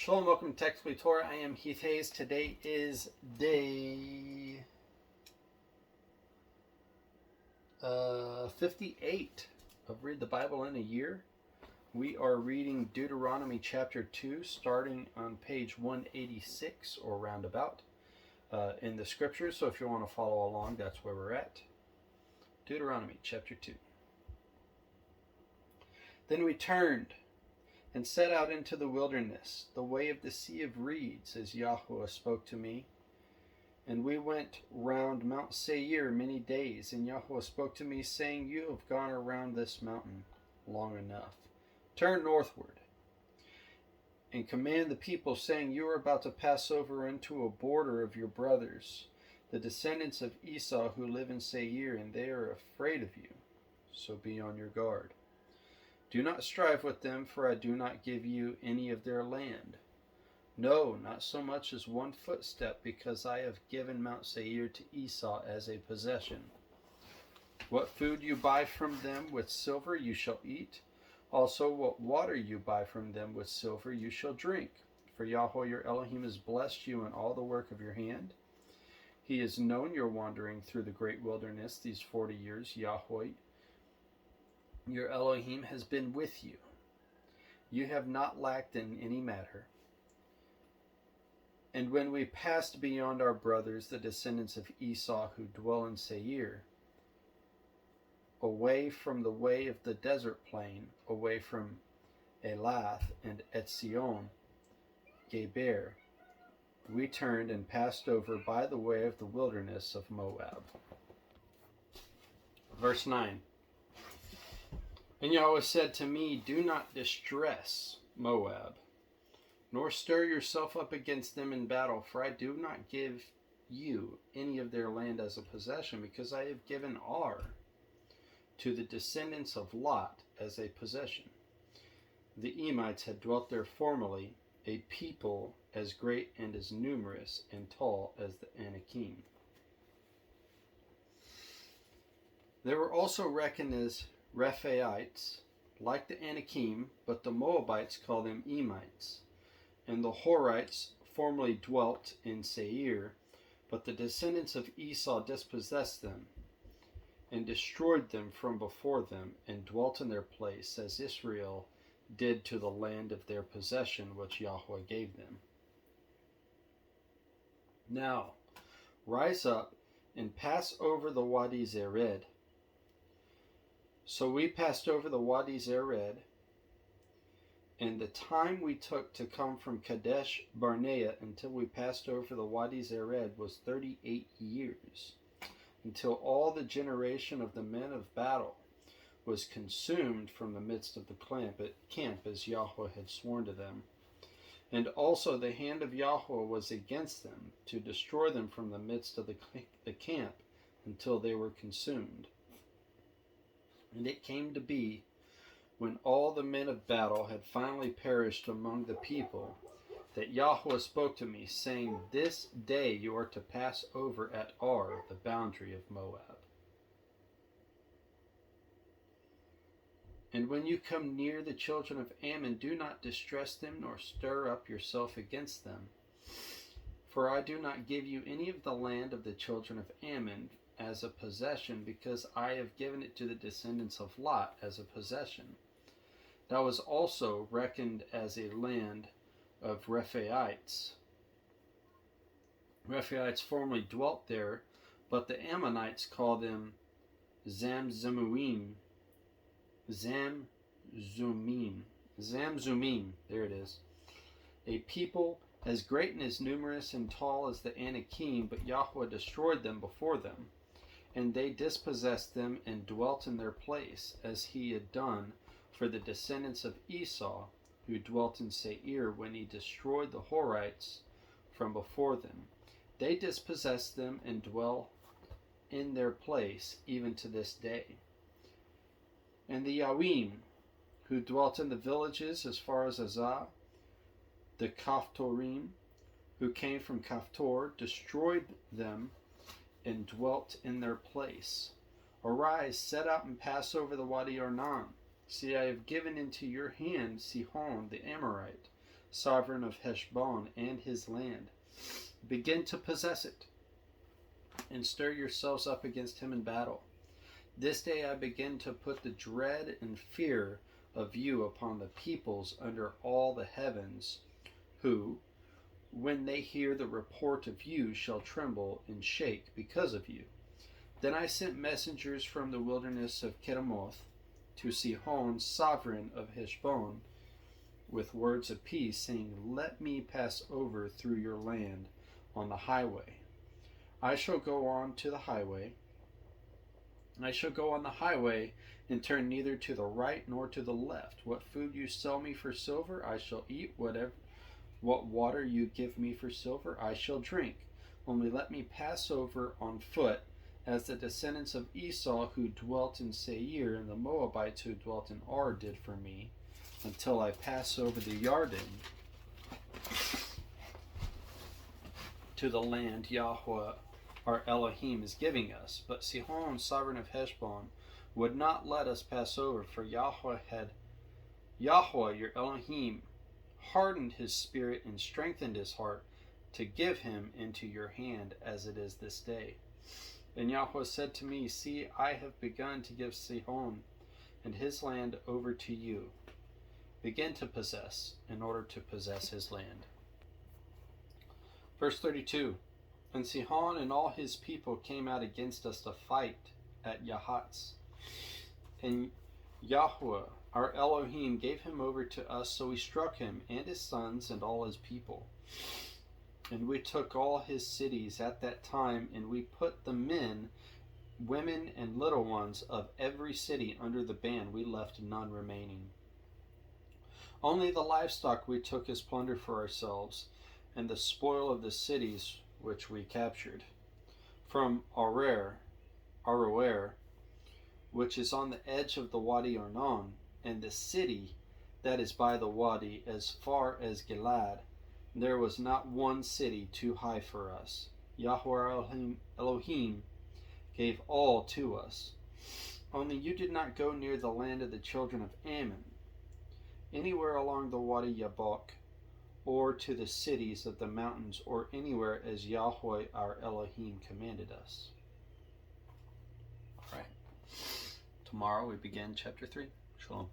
Shalom, welcome to Technically Torah. I am Heath Hayes. Today is day 58 of Read the Bible in a Year. We are reading Deuteronomy chapter 2, starting on page 186 or roundabout in the scriptures. So if you want to follow along, that's where we're at. Deuteronomy chapter 2. Then we turned and set out into the wilderness, the way of the Sea of Reeds, as Yahweh spoke to me. And we went round Mount Seir many days, and Yahweh spoke to me, saying, You have gone around this mountain long enough. Turn northward, and command the people, saying, You are about to pass over into a border of your brothers, the descendants of Esau who live in Seir, and they are afraid of you. So be on your guard. Do not strive with them, for I do not give you any of their land. No, not so much as one footstep, because I have given Mount Seir to Esau as a possession. What food you buy from them with silver you shall eat. Also what water you buy from them with silver you shall drink. For Yahweh your Elohim has blessed you in all the work of your hand. He has known your wandering through the great wilderness these 40 years. Yahweh your Elohim has been with you. You have not lacked in any matter. And when we passed beyond our brothers, the descendants of Esau who dwell in Seir, away from the way of the desert plain, away from Elath and Etzion, Geber, we turned and passed over by the way of the wilderness of Moab. Verse 9. And Yahweh said to me, Do not distress Moab, nor stir yourself up against them in battle, for I do not give you any of their land as a possession, because I have given Ar to the descendants of Lot as a possession. The Emites had dwelt there formerly, a people as great and as numerous and tall as the Anakim. They were also reckoned as Rephaites, like the Anakim, but the Moabites call them Emites. And the Horites formerly dwelt in Seir, but the descendants of Esau dispossessed them, and destroyed them from before them, and dwelt in their place, as Israel did to the land of their possession, which Yahweh gave them. Now, rise up and pass over the Wadi Zered. So we passed over the Wadi Zered, and the time we took to come from Kadesh Barnea until we passed over the Wadi Zered was 38 years, until all the generation of the men of battle was consumed from the midst of the camp as Yahweh had sworn to them. And also the hand of Yahweh was against them to destroy them from the midst of the camp until they were consumed. And it came to be, when all the men of battle had finally perished among the people, that Yahweh spoke to me, saying, This day you are to pass over at Ar, the boundary of Moab. And when you come near the children of Ammon, do not distress them, nor stir up yourself against them. For I do not give you any of the land of the children of Ammon as a possession, because I have given it to the descendants of Lot as a possession. That was also reckoned as a land of Rephaites. Rephaites formerly dwelt there, but the Ammonites call them Zamzumim, there it is. A people as great and as numerous and tall as the Anakim, but Yahweh destroyed them before them. And they dispossessed them and dwelt in their place, as he had done for the descendants of Esau, who dwelt in Seir, when he destroyed the Horites from before them. They dispossessed them and dwell in their place, even to this day. And the Yawim, who dwelt in the villages as far as Azah, the Kaphtorim, who came from Kaphtor, destroyed them and dwelt in their place. Arise, set out and pass over the Wadi Arnon. See, I have given into your hand Sihon the Amorite, sovereign of Heshbon and his land. Begin to possess it, and stir yourselves up against him in battle. This day I begin to put the dread and fear of you upon the peoples under all the heavens, who, when they hear the report of you, shall tremble and shake because of you. Then I sent messengers from the wilderness of Kedemoth to Sihon, sovereign of Heshbon, with words of peace, saying, Let me pass over through your land on the highway. I shall go on the highway, and turn neither to the right nor to the left. What food you sell me for silver, I shall eat. What water you give me for silver, I shall drink. Only let me pass over on foot, as the descendants of Esau who dwelt in Seir and the Moabites who dwelt in Ar did for me, until I pass over the Yarden to the land Yahweh our Elohim is giving us. But Sihon, sovereign of Heshbon, would not let us pass over, for Yahweh your Elohim hardened his spirit and strengthened his heart to give him into your hand, as it is this day. And Yahweh said to me, See, I have begun to give Sihon and his land over to you. Begin to possess, in order to possess his land. Verse 32. And Sihon and all his people came out against us to fight at Yahatz. And Yahweh, our Elohim, gave him over to us, so we struck him and his sons and all his people. And we took all his cities at that time, and we put the men, women, and little ones of every city under the ban. We left none remaining. Only the livestock we took as plunder for ourselves, and the spoil of the cities which we captured. From Aroer, which is on the edge of the Wadi Arnon, and the city that is by the Wadi, as far as Gilad, there was not one city too high for us. Yahweh Elohim gave all to us. Only you did not go near the land of the children of Ammon, anywhere along the Wadi Yabok, or to the cities of the mountains, or anywhere as Yahweh our Elohim commanded us. All right. Tomorrow we begin chapter 3. Shalom.